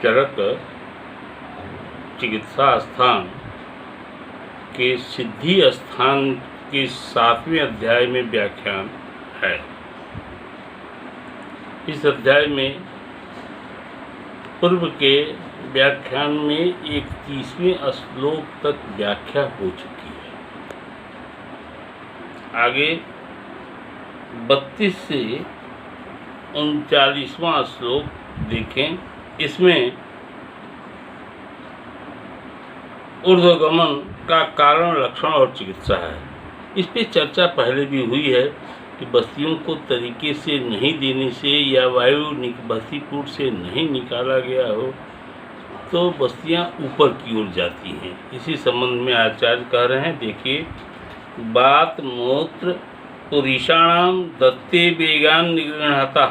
चरक चिकित्सा स्थान के सिद्धि स्थान के 7वें अध्याय में व्याख्यान है। इस अध्याय में पूर्व के व्याख्यान में 31वें श्लोक तक व्याख्या हो चुकी है। आगे 32 से 39वां श्लोक देखें। इसमें ऊर्ध्वगमन का कारण, लक्षण और चिकित्सा है। इस पर चर्चा पहले भी हुई है कि बस्तियों को तरीके से नहीं देने से या वायु बस्तीपुर से नहीं निकाला गया हो तो बस्तियां ऊपर की ओर जाती हैं। इसी संबंध में आचार्य कह रहे हैं, देखिए, बात मूत्र पुरीषाणाम दत्ते वेगान निगृहता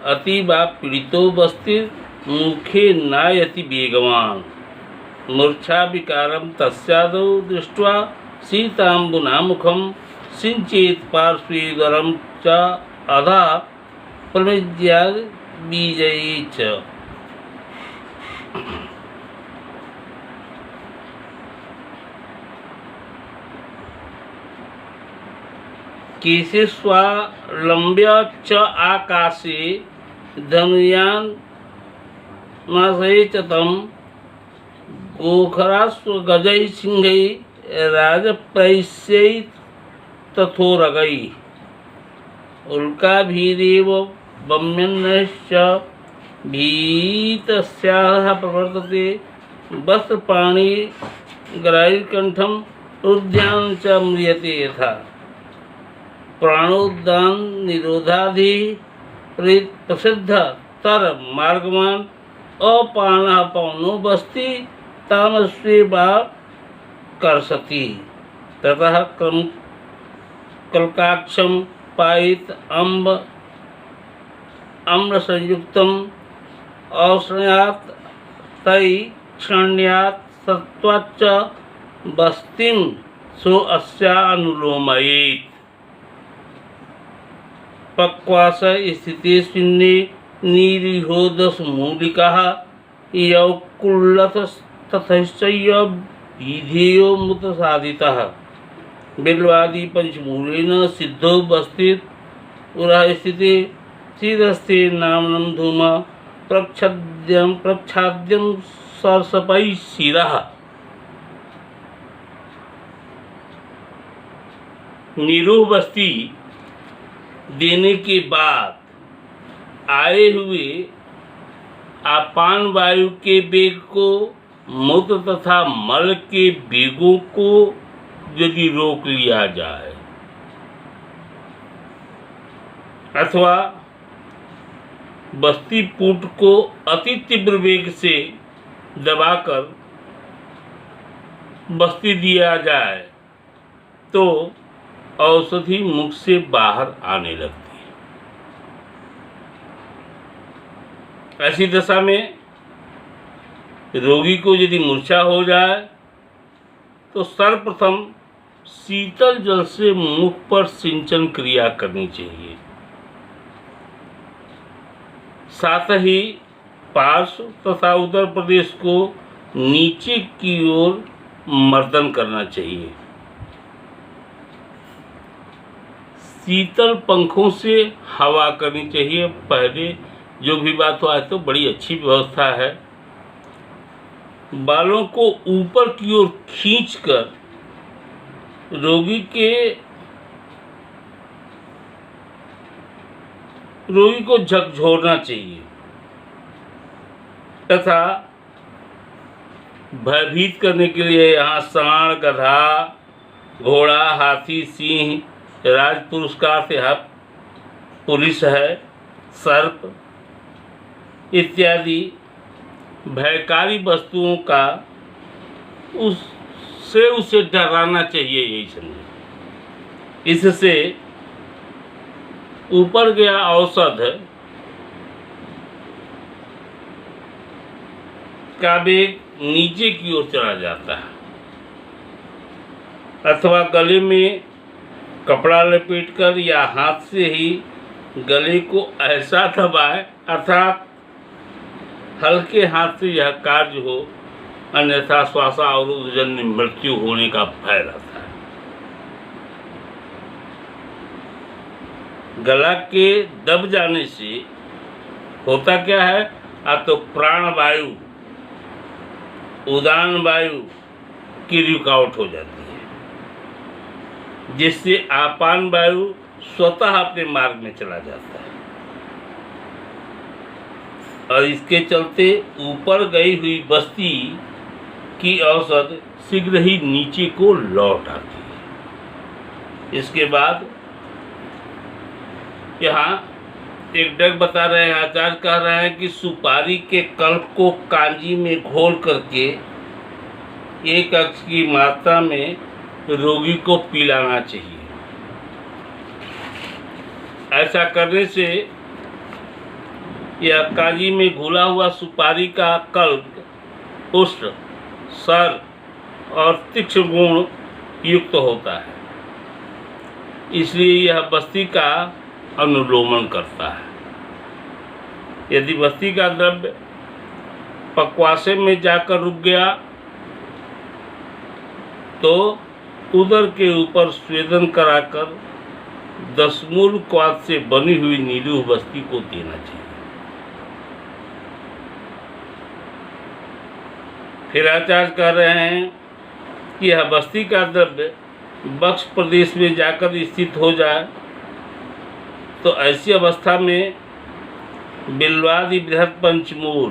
अति वा पीड़ितो बस्तिर मुखे नायति वेगवान मूर्छा विकारम तस्यादौ दृष्ट्वा सीतांबुना मुखम सिंचेत पार्श्वेदरम च अधा प्रविद्या बीजये च। केशे स्वालंब्य च आकाशे धनुयान नासये च तम गोखरास्व गजै सिंहै राजप्रैस्यै तथोरगै उल्काभिरेव वम्यन्नश्च भीतस्याः प्रवर्तते वस्त्रपाणि ग्राहिकण्ठं रुद्ध्यां च म्रियते यथा प्राणोद्दान निरोधाधि प्रसिद्ध तर मार्गवान अपानः पवनो बस्ति तामस्वे वा कर्षति ततः कल्काक्षम पायित अम्ल संयुक्तम औष्ण्यात् तै क्षण्यात् सत्वाच्च बस्तिं सो अस्या अनुलोमयेत्। पक्वास स्थिते शून्ये निरीहोदशमूलिकाः यौकुल्लतस्तथैश्चैव विधेयो मुत साधितः बिल्वादि पंचमूलेन सिद्धो बस्तिर पुरः स्थिते शीतस्थे नामनं धूम प्रच्छाद्यं सरसपै शिरः। निरोह बस्ती देने के बाद आए हुए आपान वायु के वेग को, मूत्र तथा मल के वेगों को यदि रोक लिया जाए अथवा बस्तीपुट को अति तीव्र वेग से दबाकर बस्ती दिया जाए तो औषधि मुख से बाहर आने लगती है। ऐसी दशा में रोगी को यदि मूर्छा हो जाए तो सर्वप्रथम शीतल जल से मुख पर सिंचन क्रिया करनी चाहिए। साथ ही पार्श्व तथा उदर प्रदेश को नीचे की ओर मर्दन करना चाहिए। शीतल पंखों से हवा करनी चाहिए। पहले जो भी बात हुआ है तो बड़ी अच्छी व्यवस्था है। बालों को ऊपर की ओर खींचकर रोगी को झकझोरना चाहिए तथा भयभीत करने के लिए यहाँ सांड, गधा, घोड़ा, हाथी, सिंह, राजपुरुष का यहाँ पुलिस है, सर्प इत्यादि भयकारी वस्तुओं का उसे डराना चाहिए। यही समझे। इससे ऊपर गया औषध का वेग नीचे की ओर चला जाता है। अथवा गले में कपड़ा लपेटकर या हाथ से ही गले को ऐसा दबाए अर्थात हल्के हाथ से यह कार्य हो, अन्यथा श्वासावरोधजन्य मृत्यु होने का भय रहता है। गला के दब जाने से होता क्या है, तो प्राण वायु, उदान वायु की रुकावट हो जाती है, जिससे आपान वायु स्वतः अपने मार्ग में चला जाता है और इसके चलते ऊपर गई हुई बस्ती की औसत शीघ्र ही नीचे को लौट आती है। इसके बाद यहाँ एक डग बता रहे हैं, आचार्य कह रहे हैं कि सुपारी के कल्प को कांजी में घोल करके 1 अक्ष की मात्रा में रोगी को पिलाना चाहिए। ऐसा करने से यह कांजी में घुला हुआ सुपारी का कल्प उष्ण, सर और तीक्ष्ण गुण युक्त होता है, इसलिए यह बस्ती का अनुलोमन करता है। यदि बस्ती का द्रव्य पक्वाशय में जाकर रुक गया तो उदर के ऊपर स्वेदन कराकर 10 मूल क्वाथ से बनी हुई निरूह बस्ती को देना चाहिए। फिर आचार्य कह रहे हैं कि यह बस्ती का द्रव्य वक्ष प्रदेश में जाकर स्थित हो जाए तो ऐसी अवस्था में बिल्वादि बृहत् पंचमूल,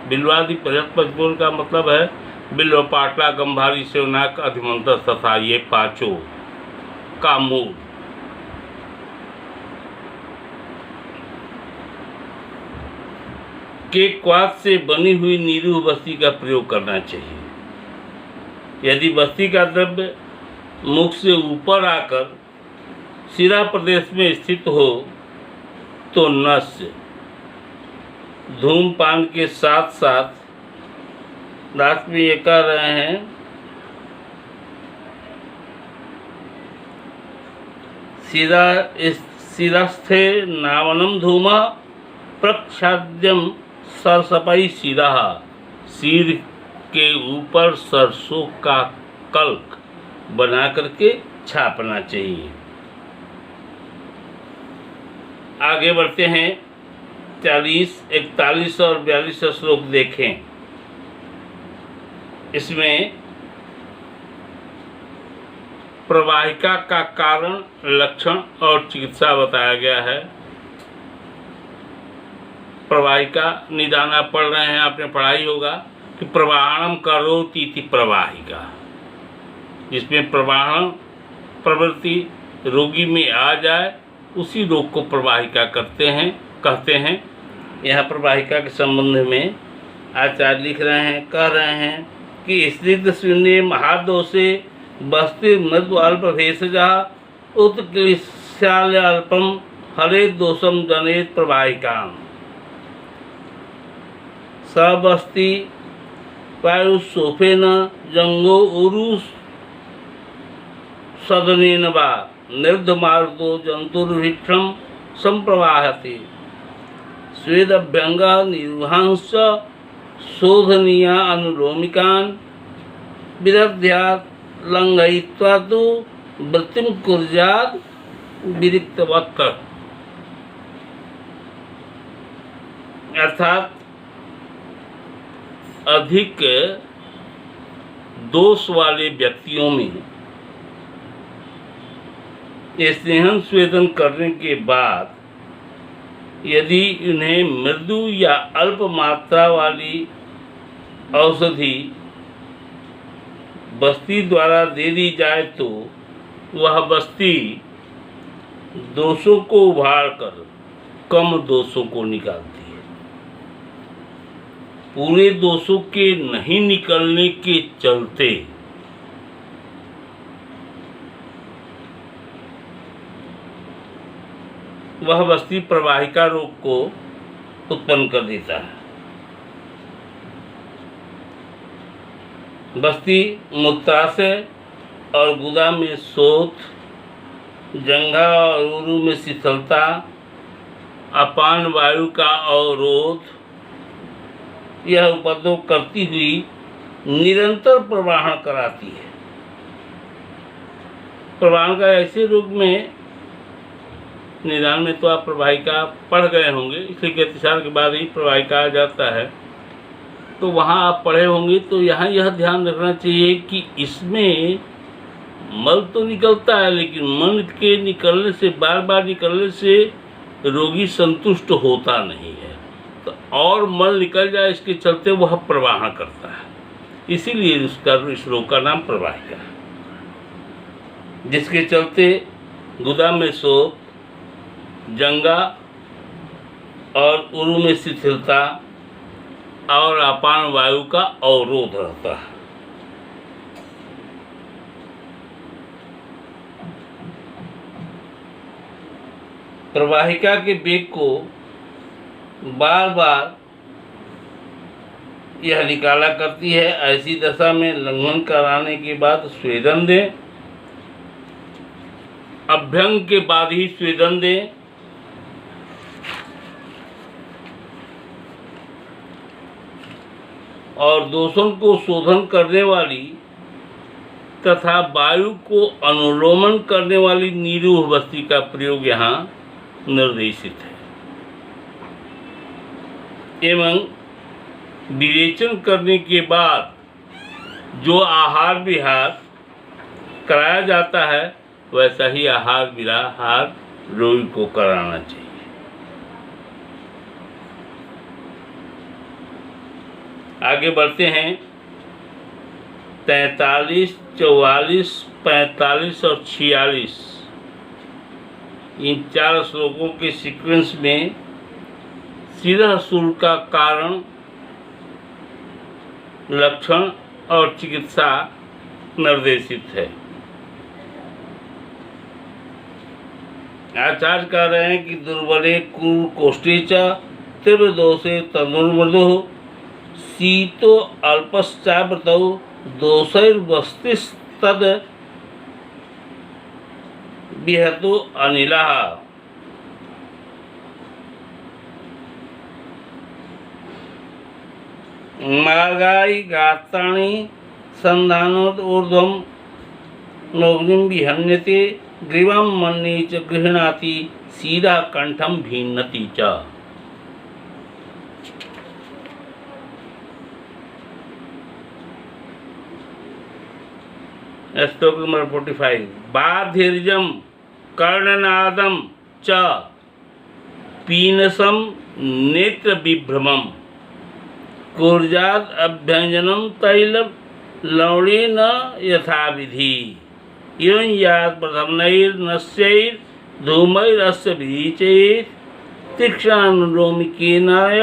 बिल्वादि बृहत् पंचमूल का मतलब है बिल्व, पाटला, गंभारी, सेवनाक, अधिमंत्र तथा ये 5 का मूल के क्वाथ से बनी हुई निरूह बस्ती का प्रयोग करना चाहिए। यदि बस्ती का द्रव्य मुख से ऊपर आकर शिरा प्रदेश में स्थित हो तो नस्य, धूमपान के साथ साथ लास्ट में ये कह रहे हैं शिरस्थे नावनम धूमा प्रक्षाद्यम सरसपई शिरा, सिर के ऊपर सरसों का कल्क बना करके छापना चाहिए। आगे बढ़ते हैं, 40, 41 और 42 श्लोक देखें। इसमें प्रवाहिका का कारण, लक्षण और चिकित्सा बताया गया है। प्रवाहिका निदाना पढ़ रहे हैं, आपने पढ़ाई होगा कि प्रवाहणम करोति इति प्रवाहिका, जिसमें प्रवाहन प्रवृत्ति रोगी में आ जाए उसी रोग को प्रवाहिका कहते हैं। यह प्रवाहिका के संबंध में आचार्य लिख रहे हैं, कह रहे हैं कि स्निग्ध शून्य महादोषे बस्ति मृदु अल्प भेषजा उत्क्लिश्याल्य अल्पम हरे दोषम जनेत प्रवाहिकाम सबस्ति वायु सोफेन जंगो उरुस सदनेन वा निर्ध मार्गो जंतुर्भिक्षम संप्रवाहति स्वेदभ्यंग निर्वहांस शोधनीया अनुलोमिकान विदध्यात् लंघयित्वा तो वृत्तिम कुर्यात् विरिक्तवत्। अर्थात अधिक दोष वाले व्यक्तियों में स्नेहन स्वेदन करने के बाद यदि उन्हें मृदु या अल्प मात्रा वाली औषधि बस्ती द्वारा दे दी जाए तो वह बस्ती दोषों को उभारकर कम दोषों को निकालती है। पूरे दोषों के नहीं निकलने के चलते वह बस्ती प्रवाहिका रोग को उत्पन्न कर देता है। बस्ती मूत्राशय और गुदा में शोथ, जंघा और उरु में शिथिलता, अपान वायु का अवरोध, यह उपद्रव करती हुई निरंतर प्रवाहन कराती है। प्रवाहन का ऐसे रोग में निदान में तो आप प्रवाहिका पढ़ गए होंगे, इसलिए कि अतिसार के बाद ही प्रवाहिका आ जाता है, तो वहाँ आप पढ़े होंगे। तो यहाँ यह ध्यान रखना चाहिए कि इसमें मल तो निकलता है, लेकिन मल के निकलने से, बार बार निकलने से रोगी संतुष्ट होता नहीं है, तो और मल निकल जाए इसके चलते वह प्रवाहन करता है। इसीलिए इस रोग का नाम प्रवाहिका है, जिसके चलते गुदा में शोथ, जंगा और उरु में शिथिलता और अपान वायु का अवरोध रहता है। प्रवाहिका के वेग को बार बार यह निकाला करती है। ऐसी दशा में लंघन कराने के बाद स्वेदन दें, अभ्यंग के बाद ही स्वेदन दें। और दोषण को शोधन करने वाली तथा वायु को अनुलोमन करने वाली निरूह बस्ती का प्रयोग यहाँ निर्देशित है। एवं विरेचन करने के बाद जो आहार विहार कराया जाता है, वैसा ही आहार विहार रोगी को कराना चाहिए। आगे बढ़ते हैं। 43, 44, 45 और 46 इन 4 श्लोकों के सीक्वेंस में सीधा शूल का कारण, लक्षण और चिकित्सा निर्देशित है। आचार्य कह रहे हैं कि दुर्बले क्रूर कोष्ठे च तीव्र दोषे तनुर्मृदु शीतो अल्पश्चाव्रतौ दोषैर्वस्तिस्तद विहतो अनिलः। मार्गाई गात्राणि संधानोद ऊर्ध्वं नोग्निं विहन्यते ग्रीवां मन्ये च गृह्णाति शिरा कंठं भिन्नति च। श्लोक नंबर 45। बाधिर्जम कर्णनादम च पीनसम नेत्र विभ्रमम कूर्जाद अभ्यंजनम तैल लवणेन यथाविधि एवं याद प्रथमनैर्नस्यैर धूमैरस्य विचैर तीक्ष्णानुलोमिकेनाय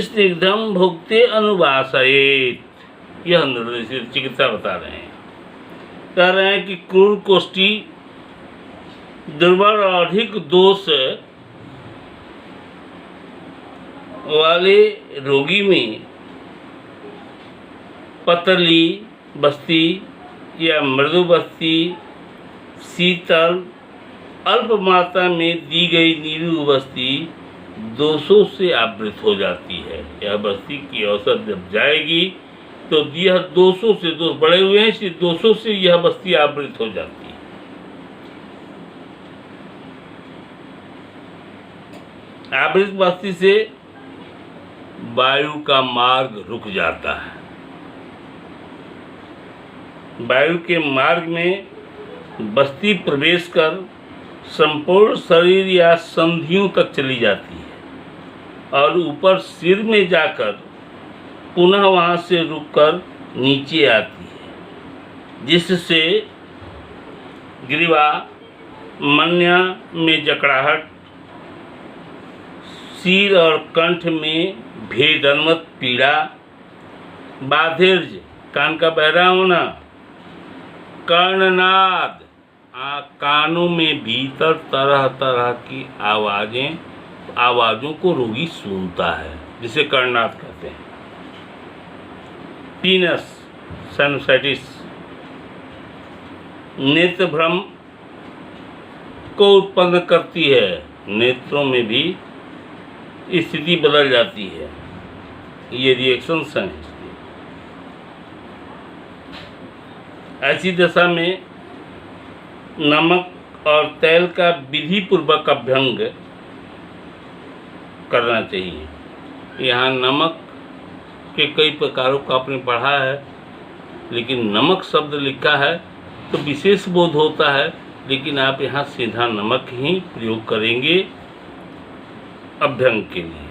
स्निग्धम भुक्ते अनुवासयेत्। यह निर्देशित चिकित्सा बता रहे हैं। कह रहे हैं कि क्रूर कोष्ठी, दुर्बल और अधिक दोष वाले रोगी में पतली बस्ती या मृदु बस्ती, शीतल अल्प मात्रा में दी गई नीरू बस्ती दोषों से आवृत हो जाती है। यह बस्ती की औसत जब जाएगी तो यह दोषों से, दोष बड़े हुए हैं, इस दोषों से यह बस्ती आवृत हो जाती है। आवृत बस्ती से वायु का मार्ग रुक जाता है। वायु के मार्ग में बस्ती प्रवेश कर संपूर्ण शरीर या संधियों तक चली जाती है और ऊपर सिर में जाकर पुनः वहाँ से रुककर नीचे आती है, जिससे ग्रीवा, मन्या में जकड़ाहट, सिर और कंठ में भेदनमत पीड़ा, बाधिर्ज कान का बहरा होना, कर्णनाद कानों में भीतर तरह तरह की आवाज़ों को रोगी सुनता है, जिसे कर्णनाद कहते हैं। पीनस साइनसाइटिस नेत्र भ्रम को उत्पन्न करती है, नेत्रों में भी स्थिति बदल जाती है। ये रिएक्शंस हैं। ऐसी दशा में नमक और तेल का विधि पूर्वक अभ्यंग करना चाहिए। यहाँ नमक के कई प्रकारों का आपने पढ़ा है, लेकिन नमक शब्द लिखा है तो विशेष बोध होता है, लेकिन आप यहाँ सीधा नमक ही प्रयोग करेंगे अभ्यंग के लिए।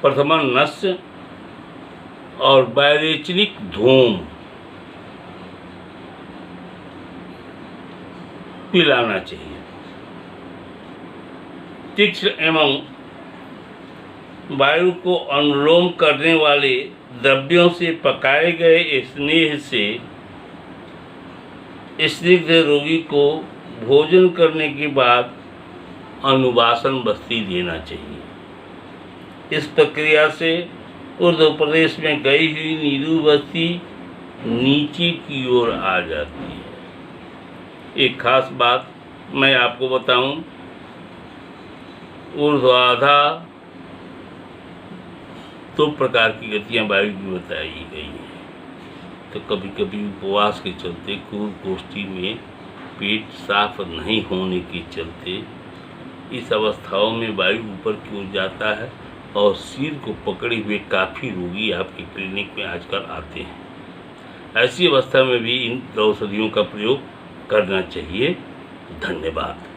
प्रथमा नस्य और वैरेचनिक धूम पिलाना चाहिए। तीक्ष्ण एवं वायु को अनुलोम करने वाले द्रव्यों से पकाए गए स्नेह से स्निग्ध रोगी को भोजन करने के बाद अनुवासन बस्ती देना चाहिए। इस प्रक्रिया से ऊर्ध्व प्रदेश में गई हुई नीरू बस्ती नीचे की ओर आ जाती है। एक खास बात मैं आपको बताऊं, ऊर्ध्वाधा 2 प्रकार की गतियां वायु की बताई गई हैं। तो कभी कभी उपवास के चलते क्रूर गोष्ठी में पेट साफ नहीं होने के चलते इस अवस्थाओं में वायु ऊपर की ओर जाता है और सिर को पकड़े हुए काफ़ी रोगी आपके क्लिनिक में आजकल आते हैं। ऐसी अवस्था में भी इन औषधियों का प्रयोग करना चाहिए। धन्यवाद।